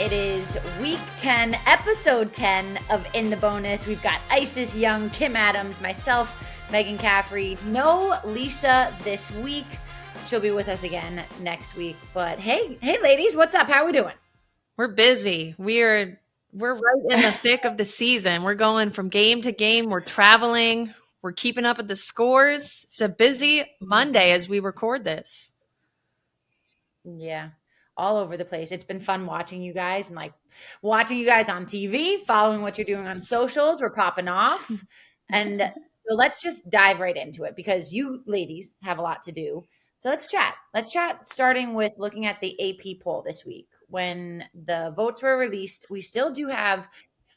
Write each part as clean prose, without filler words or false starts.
It is week 10, episode 10 of In the Bonus. We've got Isis Young, Kim Adams, myself, Meghan Cafferey. No Lisa this week. She'll be with us again next week. But hey, ladies, what's up? How are we doing? We're busy. We're right in the thick of the season. We're going from game to game. We're traveling. We're keeping up with the scores. It's a busy Monday as we record this. Yeah, all over the place. It's been fun watching you guys and watching you guys on TV, following what you're doing on socials. We're popping off. And so let's just dive right into it because you ladies have a lot to do. So let's chat. Starting with looking at the AP poll this week. When the votes were released, we still do have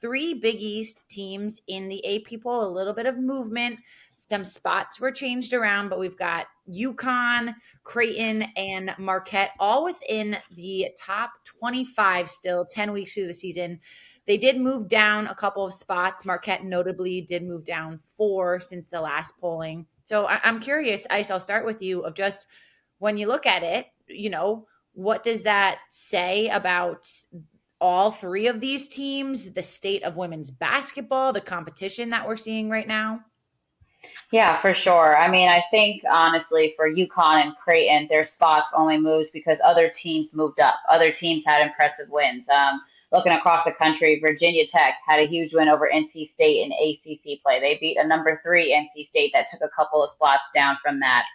3 Big East teams in the AP poll, a little bit of movement. Some spots were changed around, but we've got UConn, Creighton, and Marquette all within the top 25 still, 10 weeks through the season. They did move down a couple of spots. Marquette notably did move down 4 since the last polling. So I'm curious, Ice, I'll start with you of just when you look at it, what does that say about all 3 of these teams, the state of women's basketball, the competition that we're seeing right now? Yeah, for sure. I mean, I think honestly for UConn and Creighton, their spots only moved because other teams moved up. Other teams had impressive wins. Looking across the country, Virginia Tech had a huge win over NC State in ACC play. They beat a number 3 NC State that took a couple of slots down from that.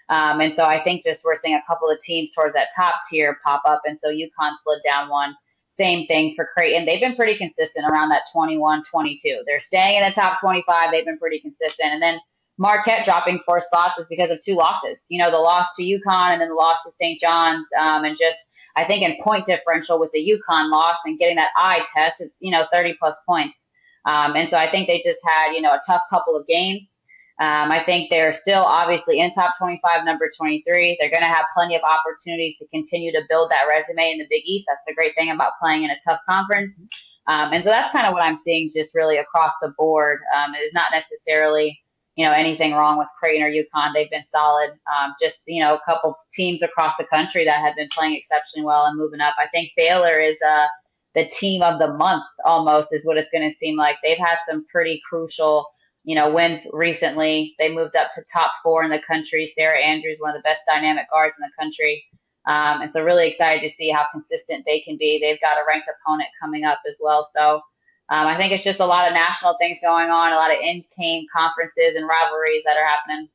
And so I think just we're seeing a couple of teams towards that top tier pop up. And so UConn slid down 1. Same thing for Creighton. They've been pretty consistent around that 21, 22. They're staying in the top 25. They've been pretty consistent. And then Marquette dropping 4 spots is because of 2 losses. The loss to UConn and then the loss to St. John's. And just, I think in point differential with the UConn loss and getting that eye test, it's, 30 plus points. And so I think they just had, a tough couple of games. I think they're still obviously in top 25, number 23. They're going to have plenty of opportunities to continue to build that resume in the Big East. That's the great thing about playing in a tough conference. And so that's kind of what I'm seeing just really across the board. It is not necessarily anything wrong with Creighton or UConn. They've been solid. Just, a couple teams across the country that have been playing exceptionally well and moving up. I think Baylor is the team of the month almost is what it's going to seem like. They've had some pretty crucial, wins recently. They moved up to top 4 in the country. Sarah Andrews, one of the best dynamic guards in the country. And so really excited to see how consistent they can be. They've got a ranked opponent coming up as well. So I think it's just a lot of national things going on, a lot of in-game conferences and rivalries that are happening.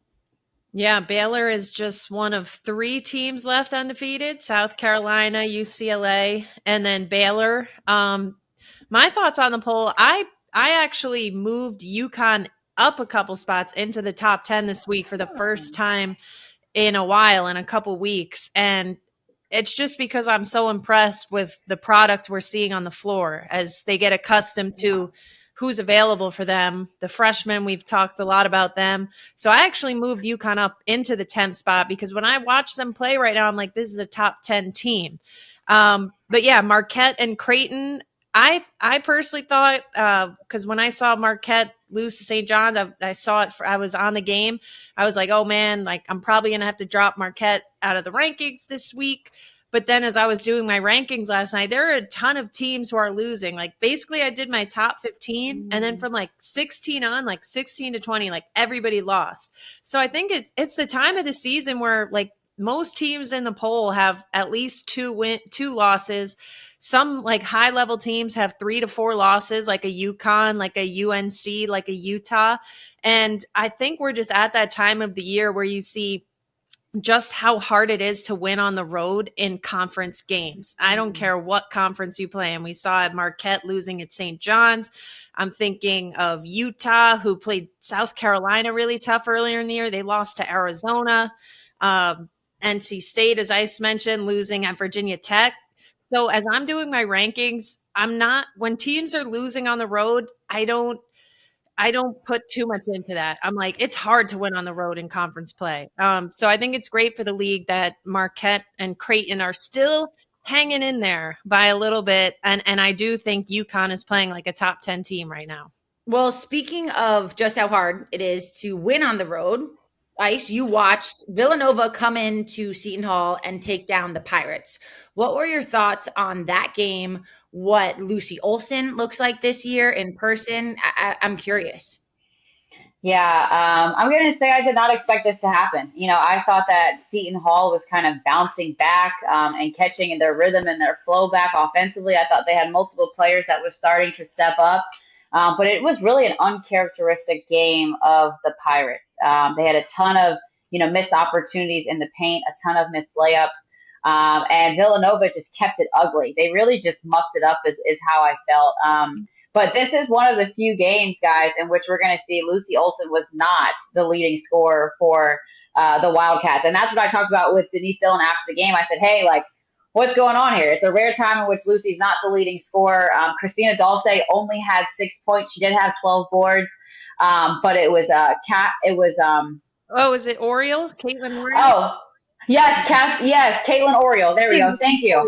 Yeah, Baylor is just one of 3 teams left undefeated, South Carolina, UCLA, and then Baylor. My thoughts on the poll, I actually moved UConn up a couple spots into the top 10 this week for the first time in a while, in a couple weeks. And it's just because I'm so impressed with the product we're seeing on the floor as they get accustomed to who's available for them. The freshmen, we've talked a lot about them. So I actually moved UConn up into the 10th spot because when I watch them play right now, I'm like, this is a top 10 team. But yeah, Marquette and Creighton, I personally thought, because when I saw Marquette lose to St. John's, I saw it, I was on the game. I was like, oh man, I'm probably going to have to drop Marquette out of the rankings this week. But then as I was doing my rankings last night, there are a ton of teams who are losing. Basically I did my top 15 and then from 16 on, 16 to 20, everybody lost. So I think it's the time of the season where most teams in the poll have at least 2 losses. Some high level teams have 3 to 4 losses, like a UConn, like a UNC, like a Utah. And I think we're just at that time of the year where you see just how hard it is to win on the road in conference games. I don't care what conference you play. And we saw at Marquette losing at St. John's. I'm thinking of Utah, who played South Carolina really tough earlier in the year. They lost to Arizona. NC State, as I mentioned, losing at Virginia Tech. So as I'm doing my rankings, when teams are losing on the road, I don't put too much into that. I'm like, it's hard to win on the road in conference play. So I think it's great for the league that Marquette and Creighton are still hanging in there by a little bit. And I do think UConn is playing like a top 10 team right now. Well, speaking of just how hard it is to win on the road, Ice, you watched Villanova come into Seton Hall and take down the Pirates. What were your thoughts on that game? What Lucy Olson looks like this year in person? I'm curious. Yeah, I'm going to say I did not expect this to happen. I thought that Seton Hall was kind of bouncing back and catching their rhythm and their flow back offensively. I thought they had multiple players that was starting to step up. But it was really an uncharacteristic game of the Pirates. They had a ton of, missed opportunities in the paint, a ton of missed layups. And Villanova just kept it ugly. They really just mucked it up, is how I felt. But this is one of the few games, guys, in which we're going to see Lucy Olson was not the leading scorer for the Wildcats. And that's what I talked about with Denise Dillon after the game. I said, hey, like, what's going on here? It's a rare time in which Lucy's not the leading scorer. Christina Dulce only had 6 points. She did have 12 boards. But it was Oh, is it Oriole? Caitlin Oriole? Oh, yes, Caitlin Oriole. There we go. Thank you.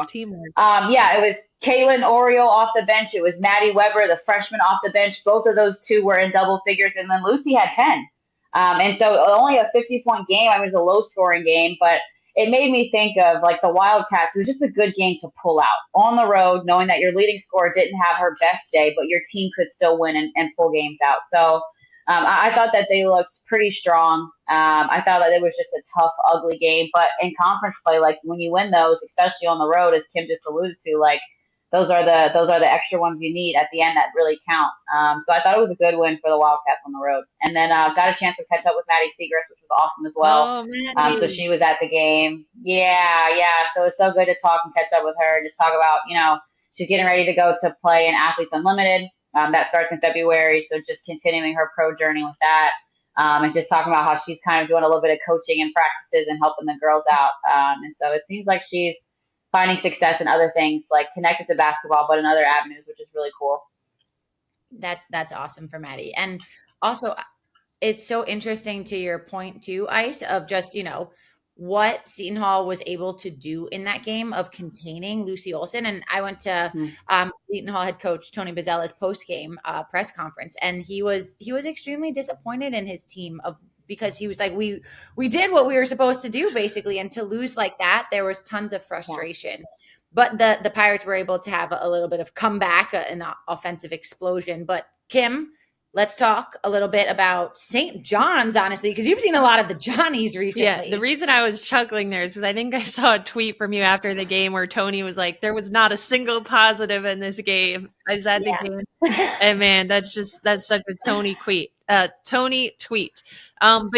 Teamwork. Yeah, it was Caitlin Oriole off the bench. It was Maddie Weber, the freshman, off the bench. Both of those two were in double figures, and then Lucy had 10. And so only a 50-point game. I mean, it was a low-scoring game, but it made me think of like the Wildcats. It was just a good game to pull out on the road, knowing that your leading scorer didn't have her best day, but your team could still win and pull games out. So I thought that they looked pretty strong. I thought that it was just a tough, ugly game. But in conference play, like when you win those, especially on the road, as Kim just alluded to, like those are the extra ones you need at the end that really count. So I thought it was a good win for the Wildcats on the road. And then got a chance to catch up with Maddie Segrist, which was awesome as well. Oh, So she was at the game. Yeah. So it's so good to talk and catch up with her. Just talk about, she's getting ready to go to play in Athletes Unlimited. That starts in February, so just continuing her pro journey with that, and just talking about how she's kind of doing a little bit of coaching and practices and helping the girls out. And so it seems like she's finding success in other things, like connected to basketball, but in other avenues, which is really cool. That's awesome for Maddie. And also, it's so interesting to your point too, Ice, of just, what Seton Hall was able to do in that game of containing Lucy Olson. And I went to Seton Hall head coach Tony Bozella's post-game press conference, and he was extremely disappointed in his team because he was like, we did what we were supposed to do basically, and to lose like that, there was tons of frustration. Yeah. But the Pirates were able to have a little bit of comeback, an offensive explosion. But Kim, let's talk a little bit about St. John's, honestly, because you've seen a lot of the Johnnies recently. Yeah, the reason I was chuckling there is because I think I saw a tweet from you after the game where Tony was like, there was not a single positive in this game. I was at the game. And man, that's such a Tony tweet. But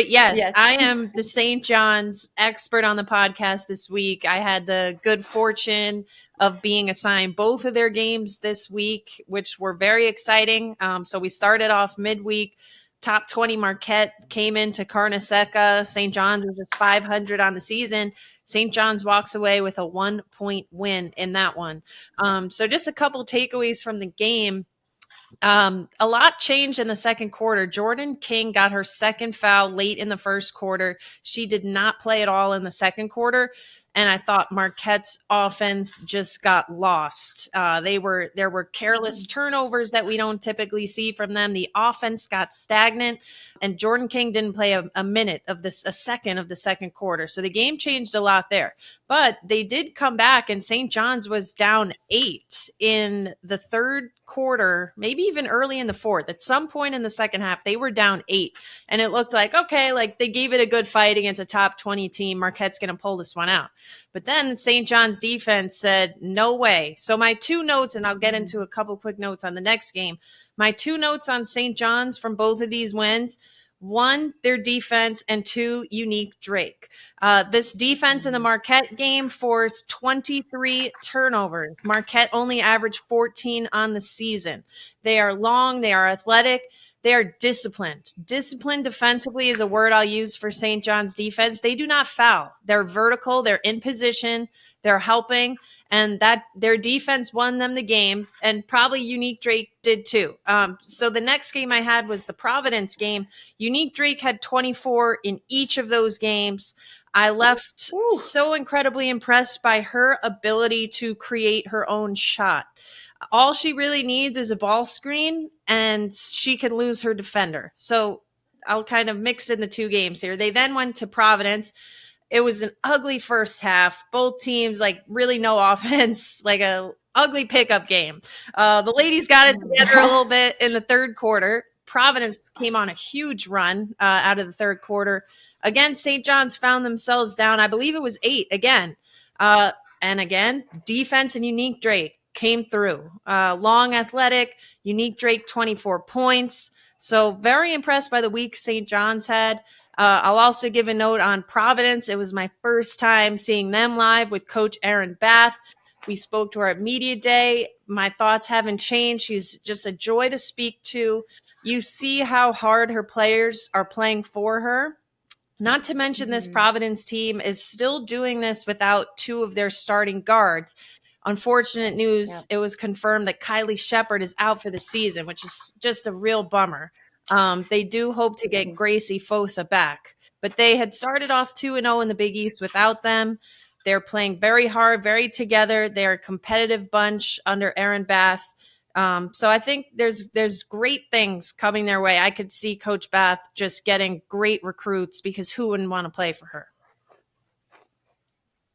yes, I am the St. John's expert on the podcast this week. I had the good fortune of being assigned both of their games this week, which were very exciting. So we started off midweek. Top 20 Marquette came into Carneseca. St. John's was just 500 on the season. St. John's walks away with a 1-point win in that one. So just a couple takeaways from the game. A lot changed in the second quarter. Jordan King got her second foul late in the first quarter. She did not play at all in the second quarter. And I thought Marquette's offense just got lost. There were careless turnovers that we don't typically see from them. The offense got stagnant, and Jordan King didn't play a second of the second quarter. So the game changed a lot there. But they did come back, and St. John's was down 8 in the third quarter, maybe even early in the fourth. At some point in the second half, they were down 8. And it looked like, okay, like they gave it a good fight against a top 20 team. Marquette's going to pull this one out. But then St. John's defense said, no way. So my two notes, and I'll get into a couple quick notes on the next game. My two notes on St. John's from both of these wins: 1, their defense, and 2, Unique Drake. This defense in the Marquette game forced 23 turnovers. Marquette only averaged 14 on the season. They are long, they are athletic, they are disciplined. Disciplined defensively is a word I'll use for St. John's defense. They do not foul. They're vertical, they're in position, they're helping, and that their defense won them the game, and probably Unique Drake did too. So the next game I had was the Providence game. Unique Drake had 24 in each of those games. I left so incredibly impressed by her ability to create her own shot. All she really needs is a ball screen, and she could lose her defender. So I'll kind of mix in the two games here. They then went to Providence. It was an ugly first half. Both teams, like, really no offense, like a ugly pickup game. The ladies got it together a little bit in the third quarter. Providence came on a huge run out of the third quarter. Again, St. John's found themselves down. I believe it was 8 again. And again, defense and Unique Drake came through. Long, athletic, Unique Drake, 24 points. So very impressed by the week St. John's had. I'll also give a note on Providence. It was my first time seeing them live with Coach Erin Bath. We spoke to her at Media Day. My thoughts haven't changed. She's just a joy to speak to. You see how hard her players are playing for her. Not to mention this Providence team is still doing this without 2 of their starting guards. Unfortunate news, It was confirmed that Kylie Shepard is out for the season, which is just a real bummer. They do hope to get Gracie Fosa back, but they had started off 2-0 in the Big East without them. They're playing very hard, very together. They're a competitive bunch under Erin Bath. So I think there's great things coming their way. I could see Coach Bath just getting great recruits, because who wouldn't want to play for her?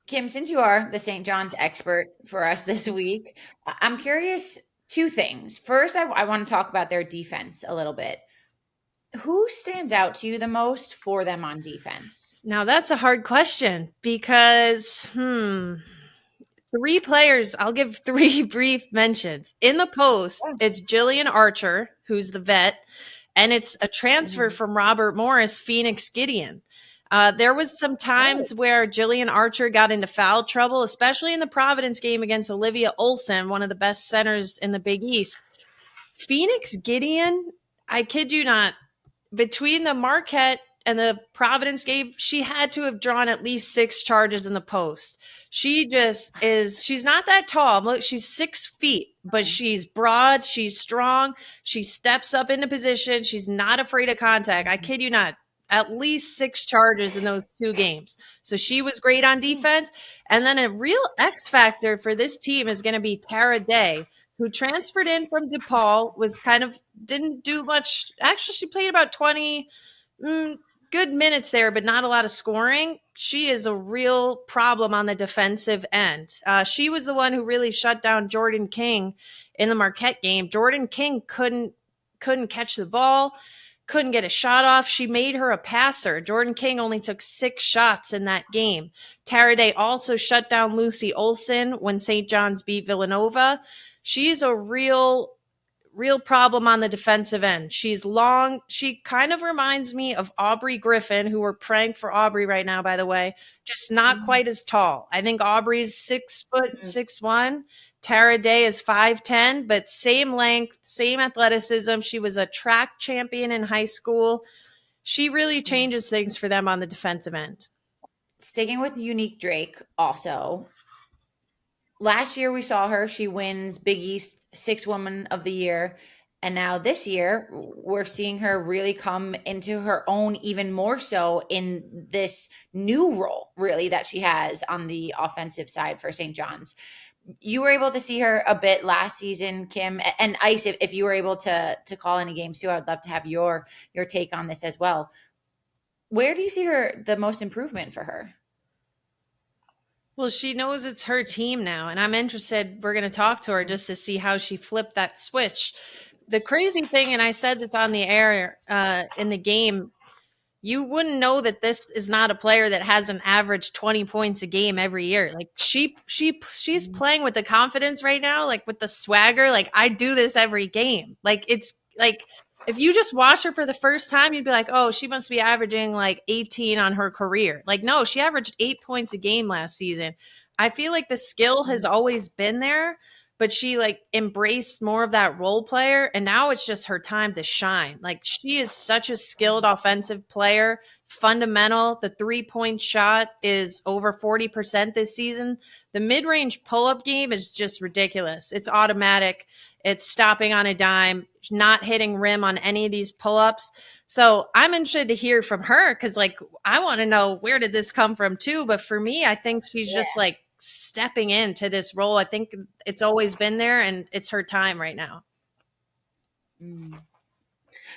Kim, since you are the St. John's expert for us this week, I'm curious 2 things. First, I want to talk about their defense a little bit. Who stands out to you the most for them on defense? Now, that's a hard question because, 3 players. I'll give 3 brief mentions. In the post, it's Jillian Archer, who's the vet, and it's a transfer from Robert Morris, Phoenix Gideon. There was some times where Jillian Archer got into foul trouble, especially in the Providence game against Olivia Olson, one of the best centers in the Big East. Phoenix Gideon, I kid you not, between the Marquette and the Providence game, she had to have drawn at least 6 charges in the post. She just is, she's not that tall. Look, she's 6 feet, but she's broad. She's strong. She steps up into position. She's not afraid of contact. I kid you not. At least 6 charges in those 2 games. So she was great on defense. And then a real X factor for this team is going to be Tara Day, who transferred in from DePaul, didn't do much. Actually, she played about 20 good minutes there, but not a lot of scoring. She is a real problem on the defensive end. She was the one who really shut down Jordan King in the Marquette game. Jordan King couldn't catch the ball, couldn't get a shot off. She made her a passer. Jordan King only took 6 shots in that game. Tara Day also shut down Lucy Olson when St. John's beat Villanova. She's a real problem on the defensive end. She's long. She kind of reminds me of Aubrey Griffin, who we're praying for Aubrey right now, by the way, just not quite as tall. I think Aubrey's 6'6'1". Tara Day is 5'10", but same length, same athleticism. She was a track champion in high school. She really changes things for them on the defensive end. Sticking with Unique Drake also, last year we saw her. She wins Big East 6th Woman of the Year. And now this year, we're seeing her really come into her own even more so in this new role, really, that she has on the offensive side for St. John's. You were able to see her a bit last season, Kim, and Ice, if you were able to call any games too, I'd love to have your take on this as well. Where do you see the most improvement for her? Well, she knows it's her team now, and I'm interested. We're going to talk to her just to see how she flipped that switch. The crazy thing, and I said this on the air in the game, you wouldn't know that this is not a player that has an average 20 points a game every year. Like she's playing with the confidence right now, like with the swagger. Like, I do this every game. Like, it's like, if you just watch her for the first time, you'd be like, oh, she must be averaging like 18 on her career. Like, no, she averaged 8 points a game last season. I feel like the skill has always been there, but she like embraced more of that role player. And now it's just her time to shine. Like, she is such a skilled offensive player, fundamental. The 3-point shot is over 40% this season. The mid-range pull-up game is just ridiculous. It's automatic. It's stopping on a dime, not hitting rim on any of these pull-ups. So I'm interested to hear from her, because like, I want to know, where did this come from too? But for me, I think she's just like stepping into this role. I think it's always been there, and it's her time right now.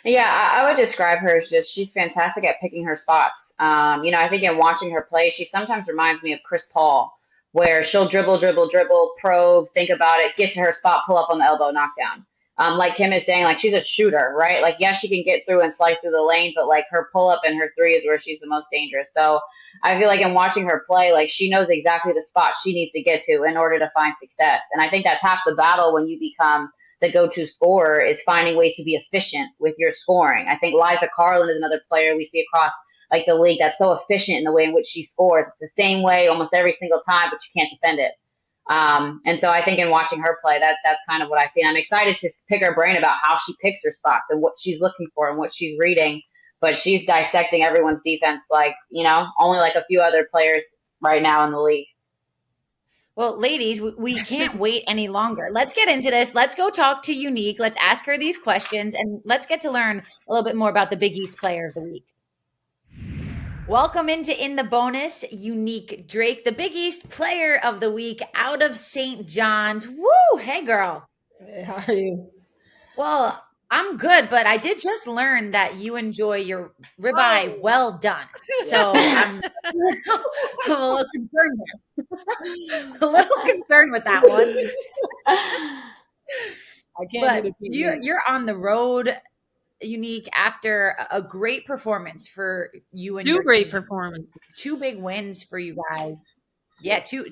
Yeah, I would describe her as just she's fantastic at picking her spots. I think in watching her play, she sometimes reminds me of Chris Paul, where she'll dribble, dribble, dribble, probe, think about it, get to her spot, pull up on the elbow, knockdown. Like Kim is saying, like she's a shooter, right? Like yes, she can get through and slice through the lane, but like her pull up and her three is where she's the most dangerous. So I feel like in watching her play, like she knows exactly the spot she needs to get to in order to find success. And I think that's half the battle when you become the go-to scorer is finding ways to be efficient with your scoring. I think Liza Carlin is another player we see across like the league that's so efficient in the way in which she scores. It's the same way almost every single time, but you can't defend it. And so I think in watching her play, that's kind of what I see. And I'm excited to pick her brain about how she picks her spots and what she's looking for and what she's reading. But she's dissecting everyone's defense like, only like a few other players right now in the league. Well, ladies, we can't wait any longer. Let's get into this. Let's go talk to Unique. Let's ask her these questions and let's get to learn a little bit more about the Big East Player of the Week. Welcome into In the Bonus, Unique Drake, the Big East Player of the Week out of St. John's. Woo! Hey, girl. Hey, how are you? Well, I'm good, but I did just learn that you enjoy your ribeye well done. So I'm a little concerned there. A little concerned with that one. I can't do the you're on the road, Unique, after a great performance for you and Two your great team. performances. 2 big wins for you guys. Yeah, 2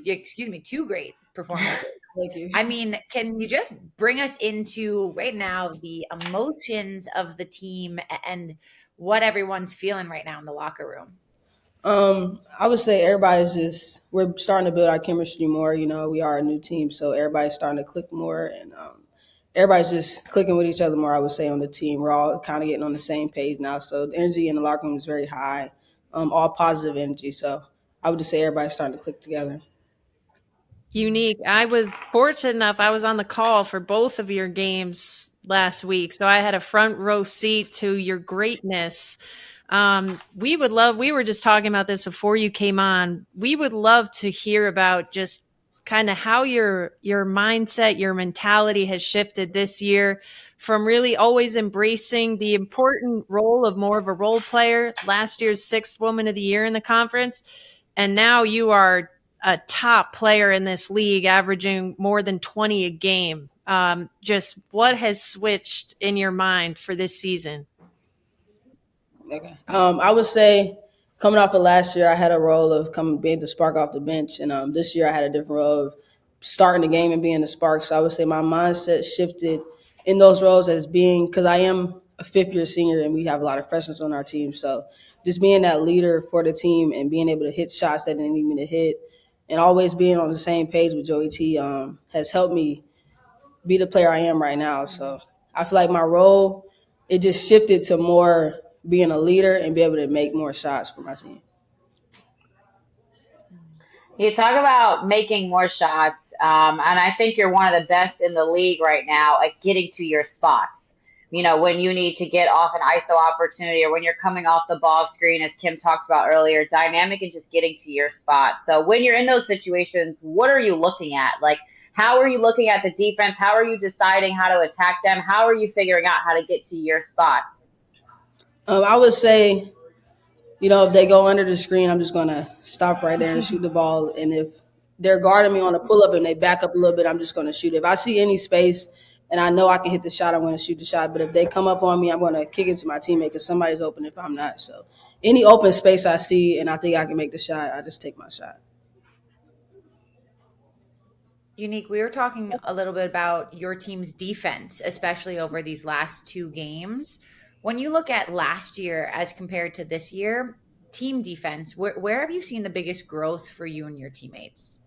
great performances. Thank you. I mean, can you just bring us into right now the emotions of the team and what everyone's feeling right now in the locker room? I would say we're starting to build our chemistry more. We are a new team, so everybody's starting to click more, and everybody's just clicking with each other more. I would say on the team, we're all kind of getting on the same page now. So the energy in the locker room is very high, all positive energy. So I would just say everybody's starting to click together. Unique. I was fortunate enough, I was on the call for both of your games last week. So I had a front row seat to your greatness. We were just talking about this before you came on. We would love to hear about just kind of how your mindset, your mentality has shifted this year from really always embracing the important role of more of a role player, last year's 6th Woman of the Year in the conference. And now you are a top player in this league, averaging more than 20 a game. Just what has switched in your mind for this season? Okay. I would say coming off of last year, I had a role of being the spark off the bench, and this year I had a different role of starting the game and being the spark. So I would say my mindset shifted in those roles as being, because I am a 5th-year senior and we have a lot of freshmen on our team. So just being that leader for the team and being able to hit shots that didn't need me to hit, and always being on the same page with Joey T has helped me be the player I am right now. So I feel like my role, it just shifted to more being a leader and be able to make more shots for my team. You talk about making more shots, and I think you're one of the best in the league right now at getting to your spots. When you need to get off an ISO opportunity or when you're coming off the ball screen, as Kim talked about earlier, dynamic and just getting to your spot. So when you're in those situations, what are you looking at? Like, how are you looking at the defense? How are you deciding how to attack them? How are you figuring out how to get to your spots? I would say, if they go under the screen, I'm just going to stop right there and shoot the ball. And if they're guarding me on a pull-up and they back up a little bit, I'm just going to shoot. If I see any space and I know I can hit the shot, I'm going to shoot the shot. But if they come up on me, I'm going to kick it to my teammate because somebody's open if I'm not. So any open space I see and I think I can make the shot, I just take my shot. Unique, we were talking a little bit about your team's defense, especially over these last 2 games. When you look at last year as compared to this year, team defense, where have you seen the biggest growth for you and your teammates?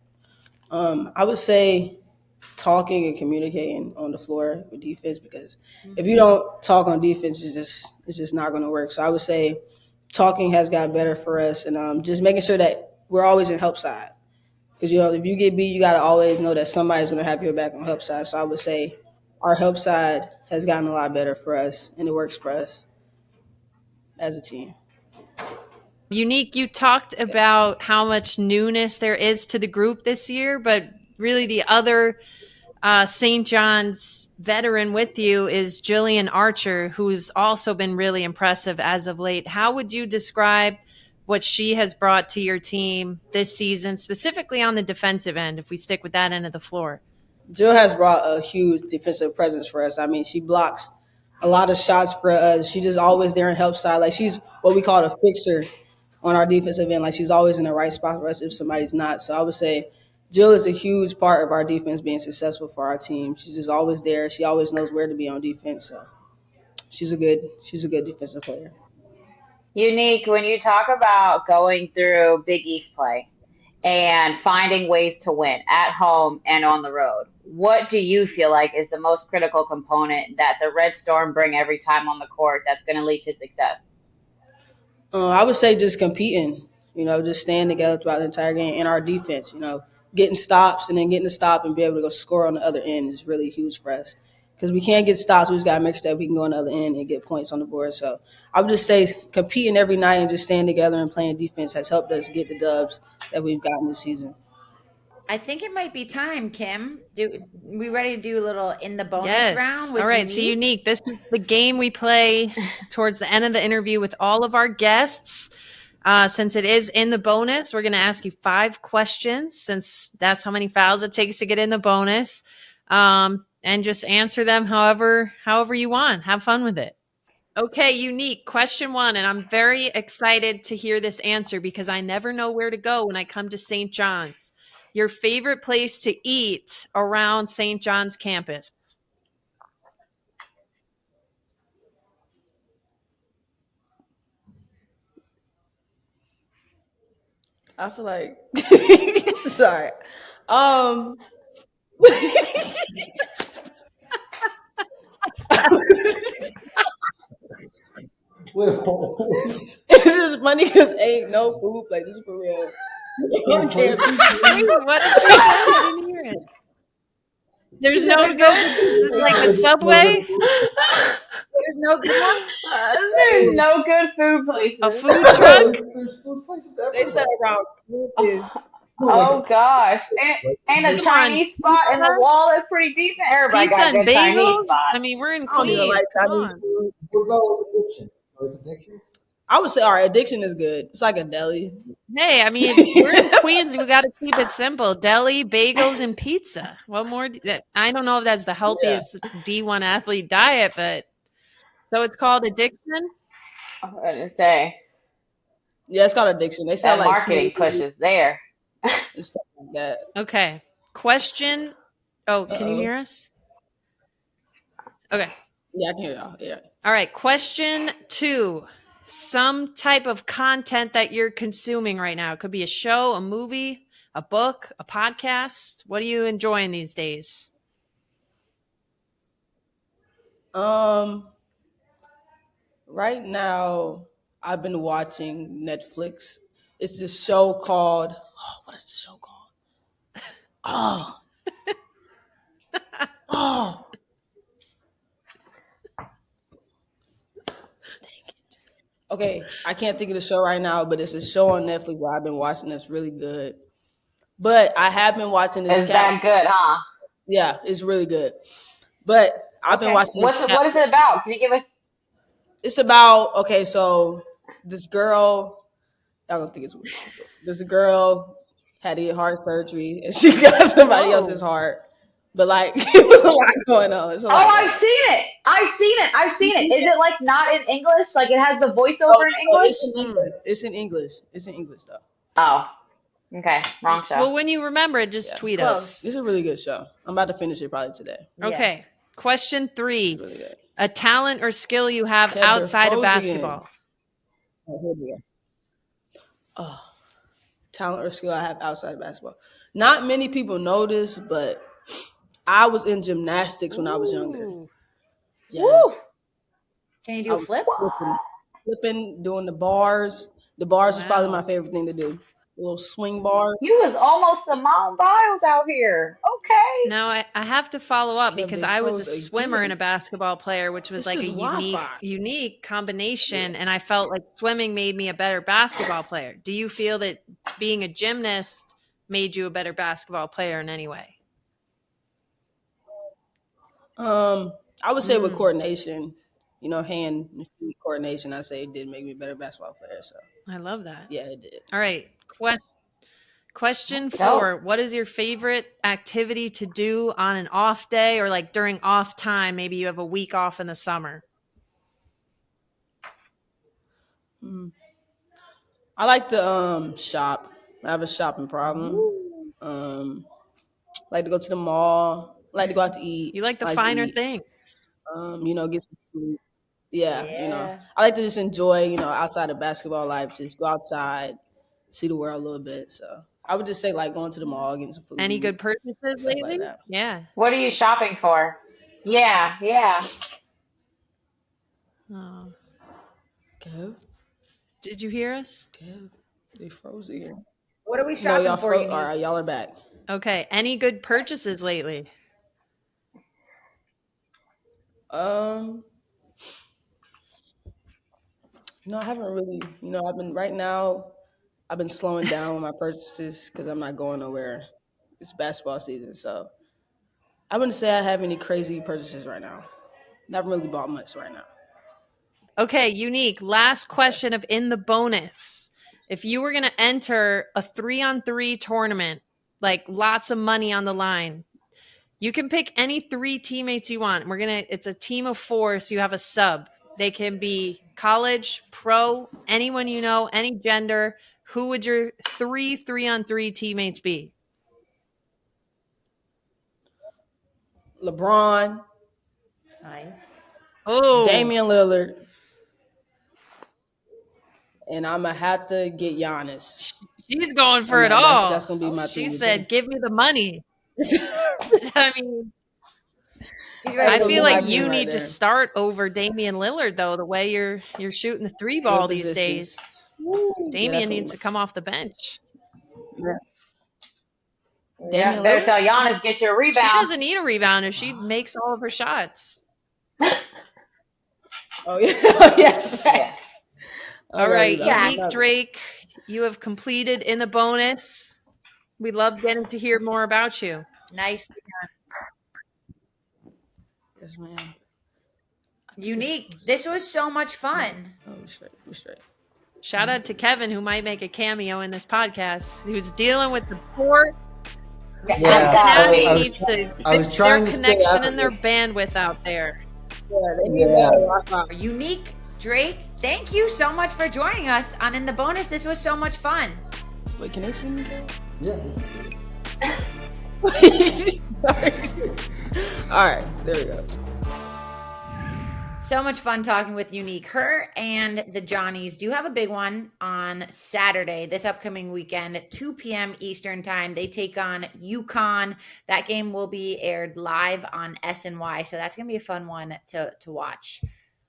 I would say talking and communicating on the floor with defense, because if you don't talk on defense, it's just not going to work. So I would say talking has got better for us, and just making sure that we're always in help side. Because, if you get beat, you got to always know that somebody's going to have your back on help side. So I would say our help side has gotten a lot better for us, and it works for us as a team. Unique, you talked about how much newness there is to the group this year, but really the other St. John's veteran with you is Jillian Archer, who's also been really impressive as of late. How would you describe what she has brought to your team this season, specifically on the defensive end, if we stick with that end of the floor? Jill has brought a huge defensive presence for us. I mean, she blocks a lot of shots for us. She's just always there and help side. Like, she's what we call a fixer on our defensive end. Like, she's always in the right spot for us if somebody's not. So I would say Jill is a huge part of our defense being successful for our team. She's just always there. She always knows where to be on defense. So she's a good defensive player. Unique, when you talk about going through Big East play and finding ways to win at home and on the road, what do you feel like is the most critical component that the Red Storm bring every time on the court that's going to lead to success? I would say just competing, just staying together throughout the entire game, and our defense, getting stops and then getting to stop and be able to go score on the other end is really huge for us. Because we can't get stops, we just got to make sure that we can go on the other end and get points on the board. So I would just say competing every night and just staying together and playing defense has helped us get the dubs that we've gotten this season. I think it might be time, Kim. We ready to do a little in the bonus Yes. round? All right. Unique? So Unique, this is the game we play towards the end of the interview with all of our guests. Since it is in the bonus, we're going to ask you 5 questions, since that's how many fouls it takes to get in the bonus. And just answer them however you want. Have fun with it. Okay, Unique. Question 1, and I'm very excited to hear this answer because I never know where to go when I come to St. John's. Your favorite place to eat around St. John's campus? I feel like sorry. It's just funny because ain't no food places for real. Wait, what did you say? I didn't hear it. There's no good, like the Subway? There's no good one? There's no good food places. A food truck? There's food places everywhere. They said around campus. Oh gosh, and a Chinese spot in the wall that's pretty decent. Everybody Pizza got a and good Chinese bagels? spot. I mean, we're in I don't even Queens. like Come Chinese on. food. What about addiction? Addiction? I would say our addiction is good. It's like a deli. Hey, I mean, we're in Queens. We got to keep it simple. Deli, bagels, and pizza. What more? I don't know if that's the healthiest D1 athlete diet, but so it's called addiction. I'm gonna say Yeah, it's called addiction. They sell that like marketing smoothies push is there. and stuff like that. Okay. Question. Oh, can you Uh-oh. hear us? Okay. Yeah, I can hear y'all. Yeah. All right. Question 2. Some type of content that you're consuming right now. It could be a show, a movie, a book, a podcast. What are you enjoying these days? Right now I've been watching Netflix. It's this show called what is the show called? Oh. Oh. Okay, I can't think of the show right now, but it's a show on Netflix that I've been watching that's really good. But I have been watching this. Is that good, huh? Yeah, it's really good. But I've been watching this. What is it about? Can you give us? It's about so this girl. Y'all don't think it's weird. This girl had to get heart surgery, and she got somebody else's heart. But like, it was a lot going on. It's a lot I've seen it. I've seen it. Is it like not in English? Like it has the voiceover in English? It's in English. It's in English. It's in English though. Oh, okay. Wrong show. Well, when you remember it, just tweet us. It's a really good show. I'm about to finish it probably today. Okay. Question 3. It's really good. A talent or skill you have Kevin outside of Frozen. basketball. Oh, here we go. Talent or skill I have outside of basketball. Not many people know this, but I was in gymnastics when I was younger. Yes. Woo! Can you do I a was flip? flipping, doing the bars. The bars was probably my favorite thing to do. The little swing bars. You was almost Simone Biles out here. Okay. Now I have to follow up Kevin because I was a Frozen swimmer again. and a basketball player, which was It's like a just Wi-Fi. unique combination. And I felt like swimming made me a better basketball player. Do you feel that being a gymnast made you a better basketball player in any way? I would say with coordination, hand and feet coordination, I say it did make me a better basketball player. So I love that. yeah, it did. All right. Question Let's 4. go. What is your favorite activity to do on an off day or like during off time? Maybe you have a week off in the summer. I like to shop. I have a shopping problem. Like to go to the mall. Like to go out to eat. You like the like to finer eat. things. Get some food. Yeah, Yeah. I like to just enjoy, outside of basketball life, just go outside, see the world a little bit. So I would just say like going to the mall, getting some food, Any good purchases stuff like lately? that. Yeah. What are you shopping for? Yeah. Oh. Kev, Did you hear us? they froze again. What are we No, shopping y'all for? froze. All right, y'all are back. Okay. Any good purchases lately? I haven't really. I've been slowing down with my purchases because I'm not going nowhere. It's basketball season, so I wouldn't say I have any crazy purchases right now. I haven't really bought much right now. Okay, Unique. Last question of In the Bonus. If you were going to enter a 3-on-3 tournament, like lots of money on the line, you can pick any 3 teammates you want. It's a team of 4, so you have a sub. They can be college, pro, anyone you know, any gender. Who would your 3-on-3 teammates be? LeBron, Nice. Oh, Damian Lillard, and I'm gonna have to get Giannis. she's going for it all. That's gonna be my. She 3 said, "Give me the money." I mean, I feel like you need to start over Damian Lillard, though. The way you're shooting the 3 ball these days, Damian needs to come off the bench. Yeah. Better tell Giannis, get your She rebound. doesn't need a rebounder. She makes all of her shots. Oh yeah. Yeah. All right, Yeah. Unique Drake, you have completed In the Bonus. We love getting to hear more about you. Nice. Yes, ma'am. Unique. This was so much fun. Oh, we're straight. Shout out to Kevin, who might make a cameo in this podcast, who's dealing with the poor. Cincinnati needs to fix their connection and their bandwidth out there. Unique Drake, thank you so much for joining us on In the Bonus. This was so much fun. Wait, can they see me? Yeah, we can see it. All right, there we go. So much fun talking with Unique. Her and the Johnnies do have a big one on Saturday, this upcoming weekend at 2 p.m. Eastern time. They take on UCONN. That game will be aired live on SNY, so that's going to be a fun one to watch.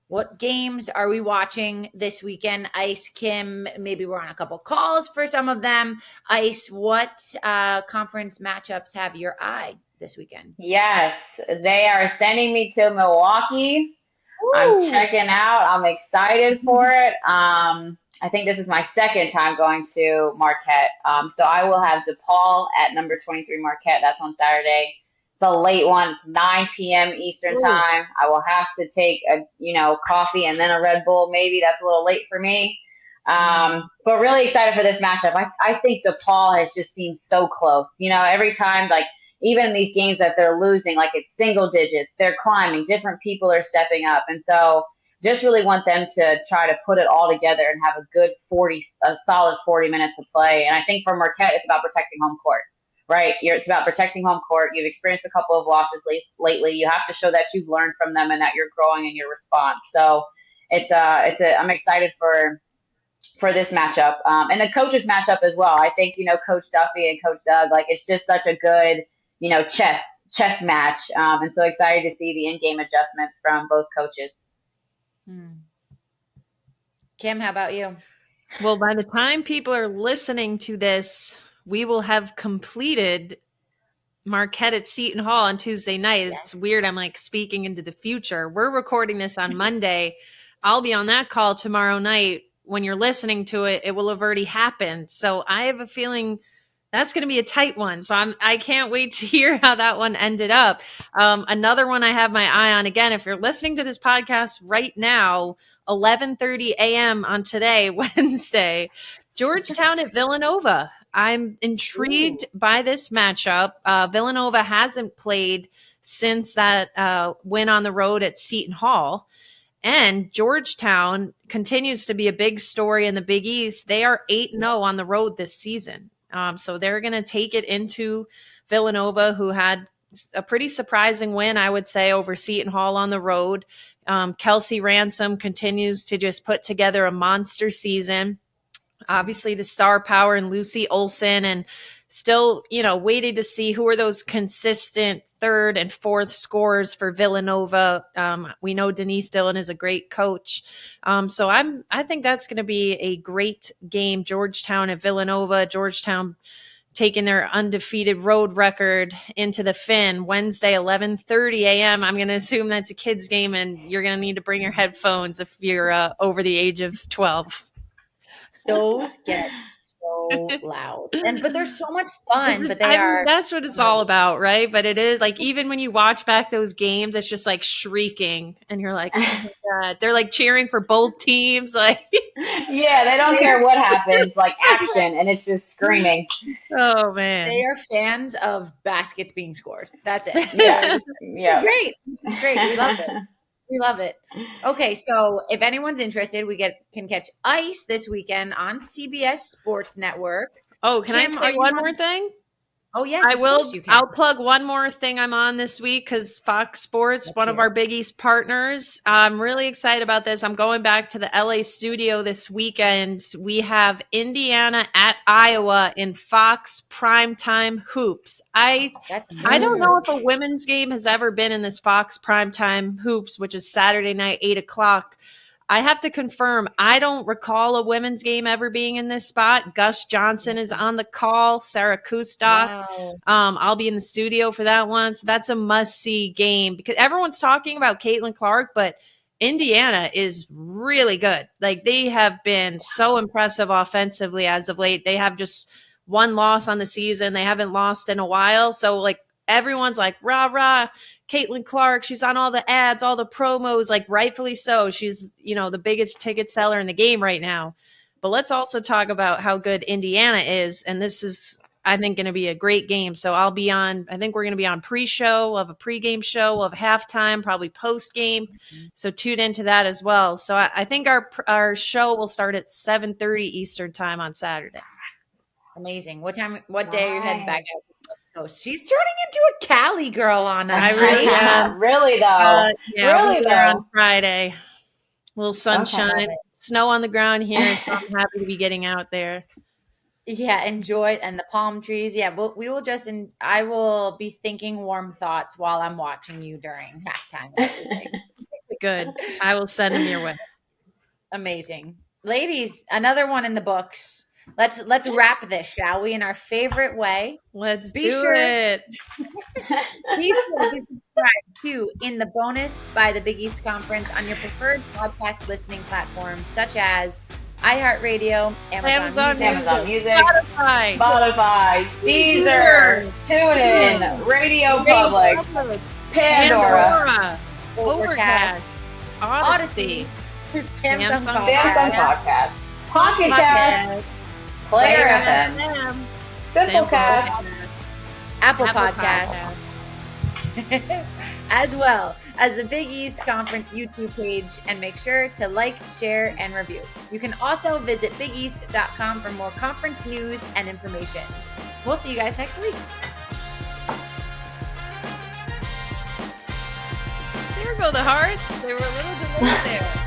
What games are we watching this weekend? Ice, Kim, maybe we're on a couple calls for some of them. Ice, what conference matchups have your eye this weekend? Yes, they are sending me to Milwaukee. I'm checking out. I'm excited for it. I think this is my second time going to Marquette. So I will have DePaul at number 23 Marquette. That's on Saturday. It's a late one. It's 9 p.m. Eastern time. I will have to take a coffee and then a Red Bull. Maybe that's a little late for me. But really excited for this matchup. I think DePaul has just seemed so close. Every time, like, even in these games that they're losing, like it's single digits, they're climbing, different people are stepping up. And so just really want them to try to put it all together and have a solid 40 minutes of play. And I think for Marquette, it's about protecting home court, right? It's about protecting home court. You've experienced a couple of losses lately. You have to show that you've learned from them and that you're growing in your response. So I'm excited for this matchup. And the coaches matchup as well. I think, Coach Duffy and Coach Doug, like it's just such a good, chess match. And so excited to see the in-game adjustments from both coaches. Kim, how about you? Well, by the time people are listening to this, we will have completed Marquette at Seton Hall on Tuesday night. It's weird. I'm like speaking into the future. We're recording this on Monday. I'll be on that call tomorrow night. When you're listening to it, it will have already happened. So I have a feeling That's going to be a tight one. So I can't wait to hear how that one ended up. Another one I have my eye on, again, if you're listening to this podcast right now, 11:30 a.m. on today, Wednesday, Georgetown at Villanova. I'm intrigued by this matchup. Villanova hasn't played since that win on the road at Seton Hall. And Georgetown continues to be a big story in the Big East. They are 8-0 on the road this season. So they're going to take it into Villanova, who had a pretty surprising win, I would say, over Seton Hall on the road. Kelsey Ransom continues to just put together a monster season. Obviously, the star power in Lucy Olson, and still, waiting to see who are those consistent third and fourth scorers for Villanova. We know Denise Dillon is a great coach. So I think that's going to be a great game. Georgetown at Villanova. Georgetown taking their undefeated road record into the Finn Wednesday, 11:30 a.m. I'm going to assume that's a kids game, and you're going to need to bring your headphones if you're over the age of 12. Those get so loud, but they're so much fun. But that's what it's all about, right? But it is like, even when you watch back those games, it's just like shrieking, and you're like, oh my God, they're like cheering for both teams. Like, yeah, they don't care what happens, like action, and it's just screaming. Oh man, they are fans of baskets being scored. That's it. Yeah, it's great. It's great. We love it. We love it. Okay, so if anyone's interested, we can catch Ice this weekend on CBS Sports Network. Oh, can I say one more thing? Oh, yes. I will. I'll plug one more thing I'm on this week, because Fox Sports, one of our Big East partners. I'm really excited about this. I'm going back to the LA studio this weekend. We have Indiana at Iowa in Fox Primetime Hoops. I don't know if a women's game has ever been in this Fox Primetime Hoops, which is Saturday night, 8:00. I have to confirm, I don't recall a women's game ever being in this spot. Gus Johnson is on the call, Sarah Kustok. Wow. I'll be in the studio for that one. So that's a must-see game, because everyone's talking about Caitlin Clark, but Indiana is really good. Like, they have been so impressive offensively as of late. They have just one loss on the season. They haven't lost in a while. So, like, everyone's like, rah, rah, Caitlin Clark, she's on all the ads, all the promos, like, rightfully so. She's, the biggest ticket seller in the game right now. But let's also talk about how good Indiana is. And this is, I think, going to be a great game. So I think we're going to be on pre-show. We'll have a pre-game show. We'll have halftime, probably post-game. Mm-hmm. So tune into that as well. So I think our show will start at 7:30 Eastern time on Saturday. Amazing. What day are you heading back out to the Coast? She's turning into a Cali girl on us. Really though. Really though. On Friday. A little sunshine, snow on the ground here, so I'm happy to be getting out there. Yeah, enjoy, and the palm trees. Yeah, we will just, I will be thinking warm thoughts while I'm watching you during halftime and everything. Good. I will send them your way. Amazing. Ladies, another one in the books. Let's wrap this, shall we? In our favorite way. Let's do it. Be sure to subscribe to In the Bonus by the Big East Conference on your preferred podcast listening platforms, such as iHeartRadio, Amazon Music, Spotify, Deezer, TuneIn, Radio Public, Pandora, Overcast, Odyssey, Samsung Podcast, Pocket Cast, Player FM, Simplecast, Apple Podcasts, as well as the Big East Conference YouTube page, and make sure to like, share, and review. You can also visit bigeast.com for more conference news and information. We'll see you guys next week. There go the hearts. They were a little delayed there.